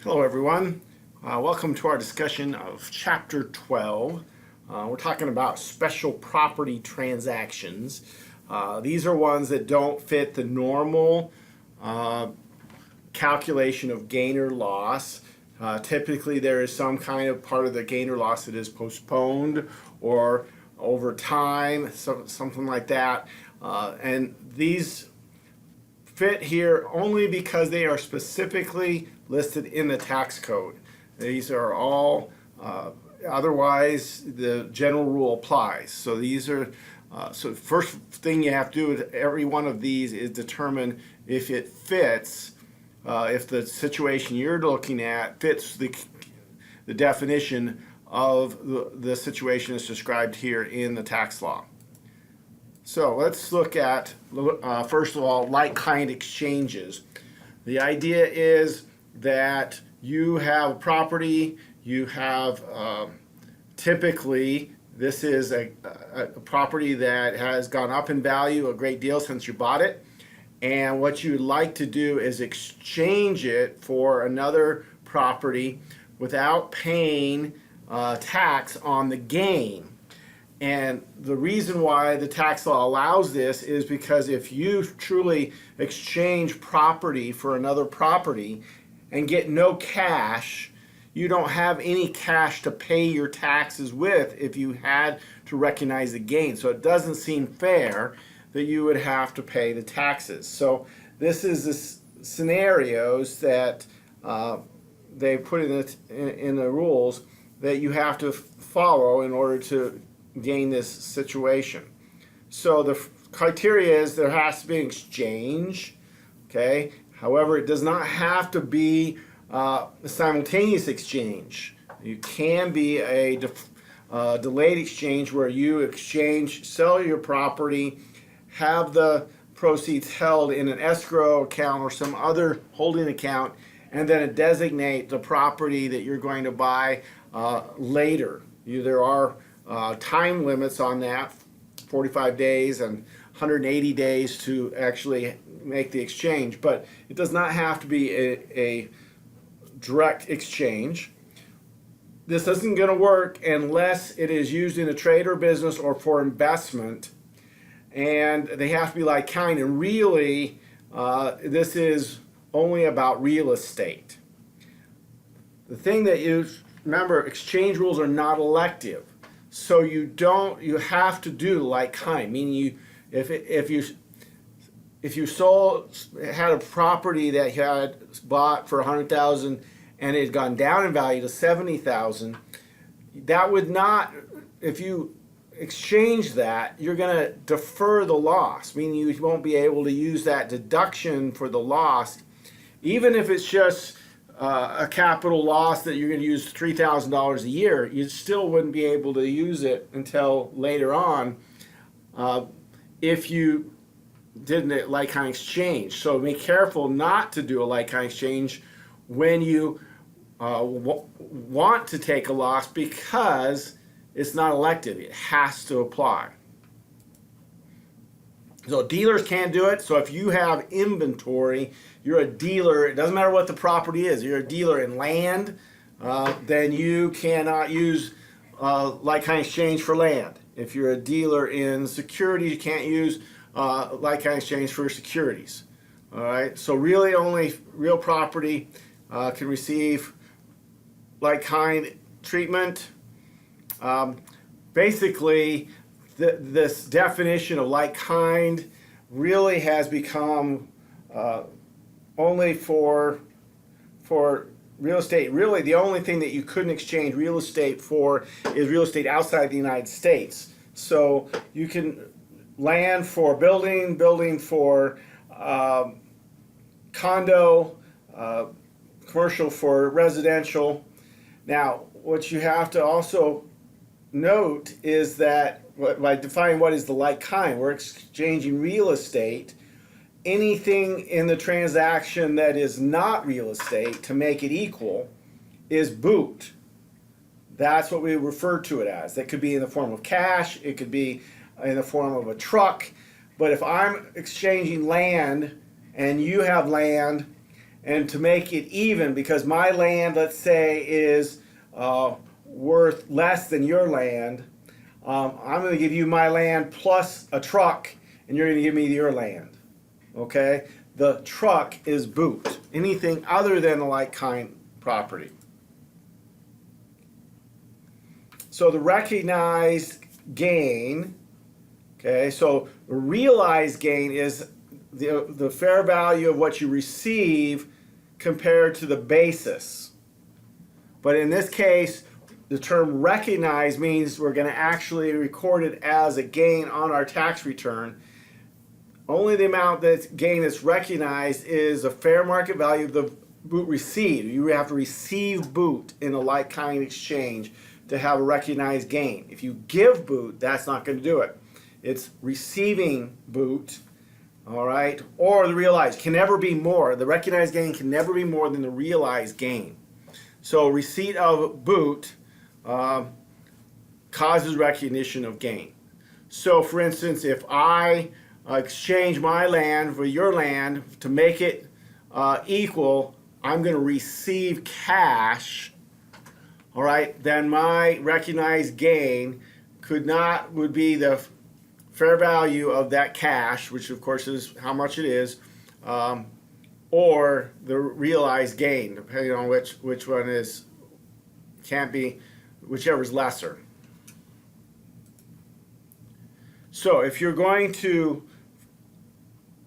Hello everyone. Welcome to our discussion of Chapter 12. We're talking about special property transactions. These are ones that don't fit the normal calculation of gain or loss. Typically there is some kind of part of the gain or loss that is postponed or over time, something like that. And these fit here only because they are specifically listed in the tax code. These are all, otherwise the general rule applies. So these are, so the first thing you have to do with every one of these is determine if it fits, if the situation you're looking at fits the definition of the situation that's described here in the tax law. So let's look at, first of all, like-kind exchanges. The idea is that you have property, you have typically, this is a property that has gone up in value a great deal since you bought it, and what you'd like to do is exchange it for another property without paying tax on the gain. And the reason why the tax law allows this is because if you truly exchange property for another property and get no cash, you don't have any cash to pay your taxes with if you had to recognize the gain. So it doesn't seem fair that you would have to pay the taxes. So this is the scenarios that they put in the rules that you have to follow in order to gain this situation. So the criteria is there has to be an exchange, okay? However, it does not have to be a simultaneous exchange. You can be a delayed exchange where you sell your property, have the proceeds held in an escrow account or some other holding account, and then designate the property that you're going to buy later. There are time limits on that, 45 days and 180 days to actually make the exchange, but it does not have to be a direct exchange. This isn't going to work unless it is used in a trade or business or for investment, and they have to be like kind, and really this is only about real estate. The thing that you remember, exchange rules are not elective. So you have to do like kind, meaning if you had a property that you had bought for $100,000 and it had gone down in value to $70,000, that would not, if you exchange that, you're going to defer the loss, meaning you won't be able to use that deduction for the loss, even if it's just a capital loss that you're going to use $3,000 a year. You still wouldn't be able to use it until later on if you did a like-kind exchange. So be careful not to do a like-kind exchange when you want to take a loss, because it's not elective. It has to apply. So dealers can't do it. So if you have inventory, you're a dealer, it doesn't matter what the property is, you're a dealer in land, then you cannot use like-kind exchange for land. If you're a dealer in securities, you can't use like-kind exchange for securities. All right, so really only real property can receive like-kind treatment. Basically, this definition of like-kind really has become only for real estate. Really, the only thing that you couldn't exchange real estate for is real estate outside the United States. So you can land for building for condo, commercial for residential. Now, what you have to also note is that by defining what is the like kind, we're exchanging real estate. Anything in the transaction that is not real estate, to make it equal, is boot. That's what we refer to it as. That could be in the form of cash, it could be in the form of a truck. But if I'm exchanging land and you have land and to make it even, because my land, let's say, is worth less than your land, I'm going to give you my land plus a truck, and you're going to give me your land. Okay? The truck is boot. Anything other than a like-kind property. So the recognized gain, okay, so the realized gain is the fair value of what you receive compared to the basis. But in this case, the term recognized means we're going to actually record it as a gain on our tax return. Only the amount that gain that's recognized is the fair market value of the boot received. You have to receive boot in a like-kind exchange to have a recognized gain. If you give boot, that's not going to do it. It's receiving boot, all right, or the realized. Can never be more. The recognized gain can never be more than the realized gain. So receipt of boot causes recognition of gain. So for instance, if I exchange my land for your land to make it equal, I'm going to receive cash. All right, then my recognized gain would be the fair value of that cash, which of course is how much it is, or the realized gain, depending on which one is, can't be, whichever is lesser. So if you're going to,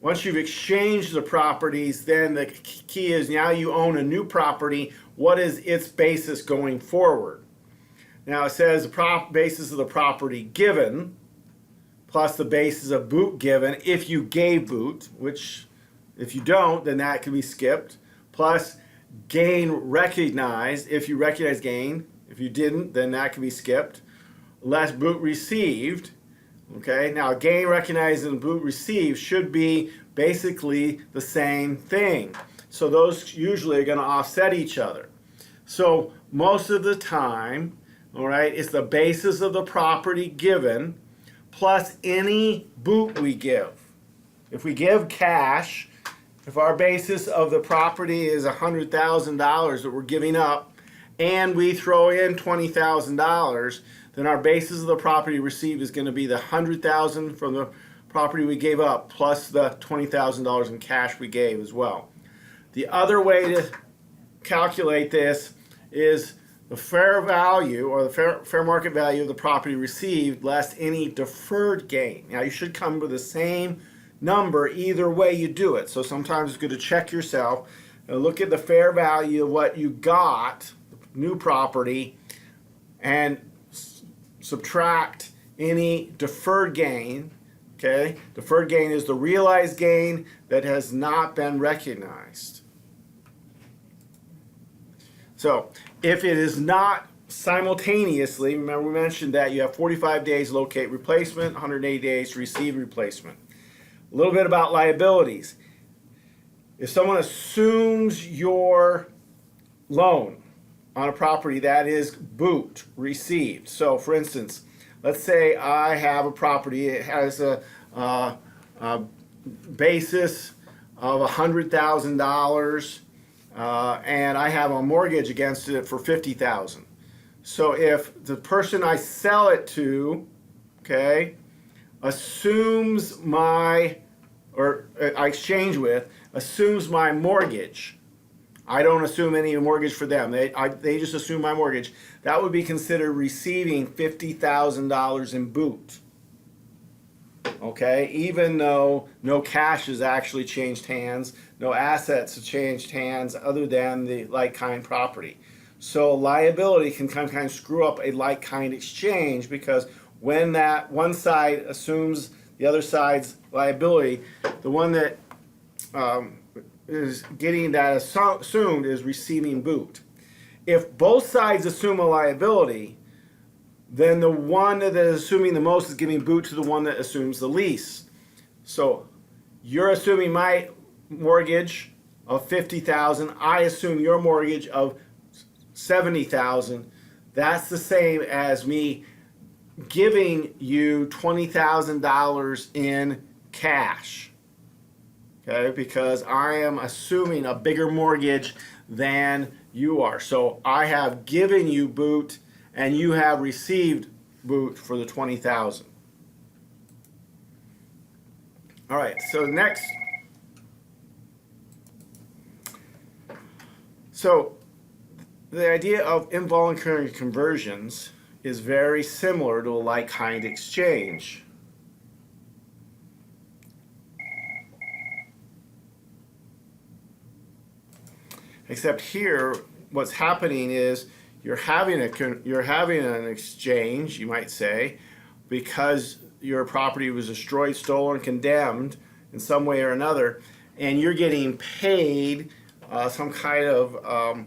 once you've exchanged the properties, then the key is now you own a new property. What is its basis going forward? Now it says the basis of the property given plus the basis of boot given if you gave boot, which if you don't, then that can be skipped, plus gain recognized if you recognize gain. If you didn't, then that can be skipped, less boot received. Okay, now gain recognized and boot received should be basically the same thing. So those usually are going to offset each other. So most of the time, all right, it's the basis of the property given plus any boot we give. If we give cash, if our basis of the property is $100,000 that we're giving up, and we throw in $20,000, then our basis of the property received is going to be the $100,000 from the property we gave up plus the $20,000 in cash we gave as well. The other way to calculate this is the fair value or the fair market value of the property received less any deferred gain. Now you should come with the same number either way you do it. So sometimes it's good to check yourself and look at the fair value of what you got, new property, and subtract any deferred gain. Okay, deferred gain is the realized gain that has not been recognized. So if it is not simultaneously, remember we mentioned that you have 45 days to locate replacement, 180 days to receive replacement. A little bit about liabilities. If someone assumes your loan on a property, that is boot received. So for instance, let's say I have a property, it has a basis of $100,000 and I have a mortgage against it for $50,000. So if the person I sell it to, okay, assumes I exchange with, assumes my mortgage, I don't assume any mortgage for them. They just assume my mortgage. That would be considered receiving $50,000 in boot. Okay, even though no cash has actually changed hands, no assets have changed hands other than the like-kind property. So liability can kind of screw up a like-kind exchange because when that one side assumes the other side's liability, the one that is getting that assumed is receiving boot. If both sides assume a liability, then the one that is assuming the most is giving boot to the one that assumes the least. So you're assuming my mortgage of $50,000, I assume your mortgage of $70,000. That's the same as me giving you $20,000 in cash. okay, because I am assuming a bigger mortgage than you are. So I have given you boot and you have received boot for the 20,000. All right, so next. So the idea of involuntary conversions is very similar to a like-kind exchange. Except here, what's happening is you're having an exchange, you might say, because your property was destroyed, stolen, condemned in some way or another, and you're getting paid some kind of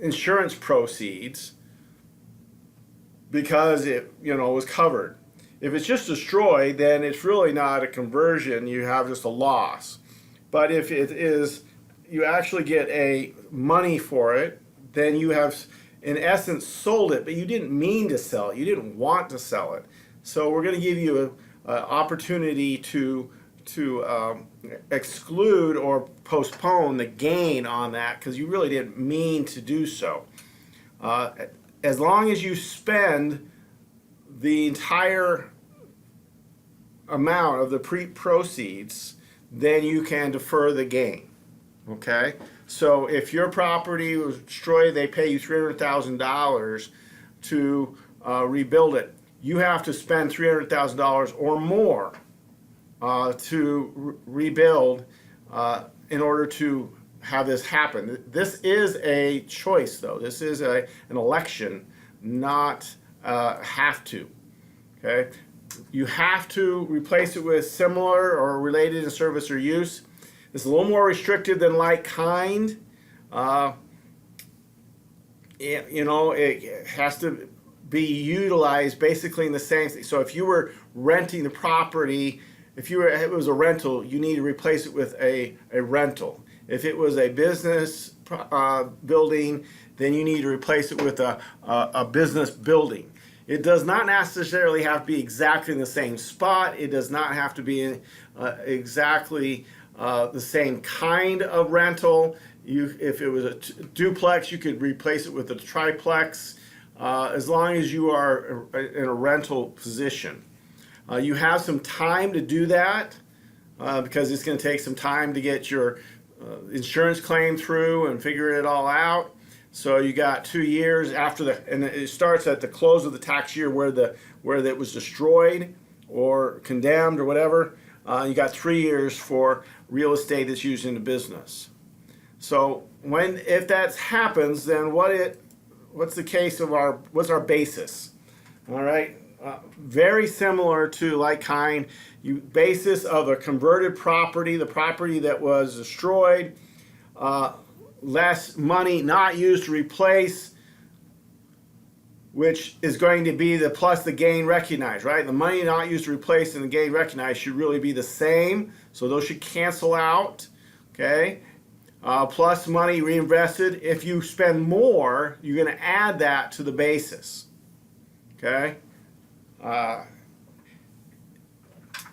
insurance proceeds because it was covered. If it's just destroyed, then it's really not a conversion. You have just a loss. But if it is, you actually get a money for it, then you have in essence sold it, but you didn't mean to sell it. You didn't want to sell it. So we're going to give you an opportunity to exclude or postpone the gain on that because you really didn't mean to do so. As long as you spend the entire amount of the proceeds, then you can defer the gain. Okay? So if your property was destroyed, they pay you $300,000 to rebuild it. You have to spend $300,000 or more to rebuild in order to have this happen. This is a choice, though. This is an election, not have to. Okay, you have to replace it with similar or related in service or use. It's a little more restrictive than like-kind. It has to be utilized basically in the same thing. So if you were renting the property, if it was a rental, you need to replace it with a rental. If it was a business building, then you need to replace it with a business building. It does not necessarily have to be exactly in the same spot. It does not have to be exactly the same kind of rental. If it was a duplex, you could replace it with a triplex, as long as you are in a rental position. You have some time to do that because it's going to take some time to get your insurance claim through and figure it all out. So you got 2 years after and it starts at the close of the tax year where it was destroyed or condemned or whatever. You got 3 years for real estate that's used in the business. So if that happens, then what's the case of what's our basis? All right, very similar to like-kind. Basis of a converted property, the property that was destroyed, less money not used to replace, which is going to be the plus the gain recognized, right? The money not used to replace and the gain recognized should really be the same, so those should cancel out, okay? Plus money reinvested. If you spend more, you're going to add that to the basis, okay?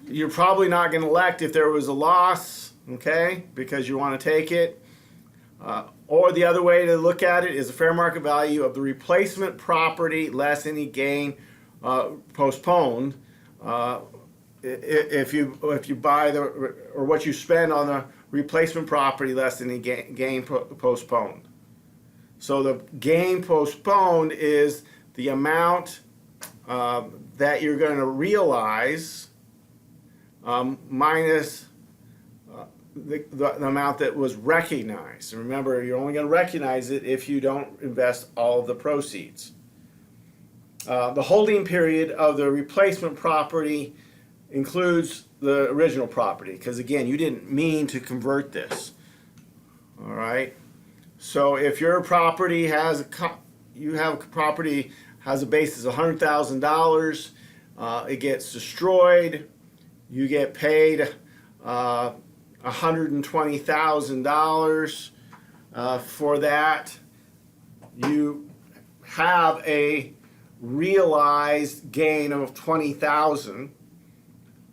You're probably not going to elect if there was a loss, okay, because you want to take it. Or the other way to look at it is the fair market value of the replacement property less any gain postponed. If you buy or what you spend on the replacement property less any gain postponed. So the gain postponed is the amount that you're going to realize minus the amount that was recognized. And remember, you're only going to recognize it if you don't invest all of the proceeds. The holding period of the replacement property includes the original property because, again, you didn't mean to convert this. All right. So if your property has a basis of $100,000, it gets destroyed, you get paid $120,000 for that. You have a realized gain of $20,000.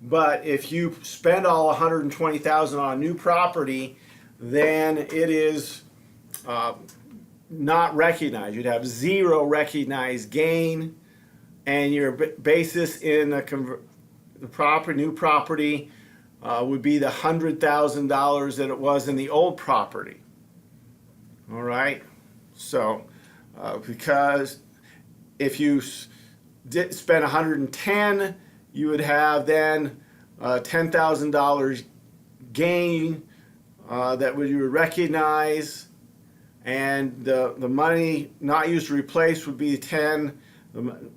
But if you spend all 120,000 on a new property, then it is not recognized. You'd have zero recognized gain, and your basis in the new property would be the $100,000 that it was in the old property. All right, so because if you did spend 110, you would have then $10,000 gain that you would recognize, and the money not used to replace would be 10. The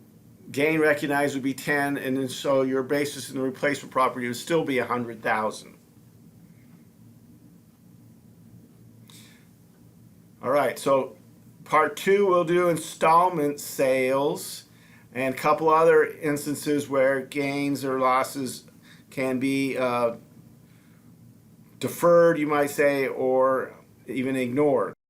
gain recognized would be 10, and then so your basis in the replacement property would still be 100,000. All right, so part 2 we'll do installment sales and a couple other instances where gains or losses can be deferred, you might say, or even ignored.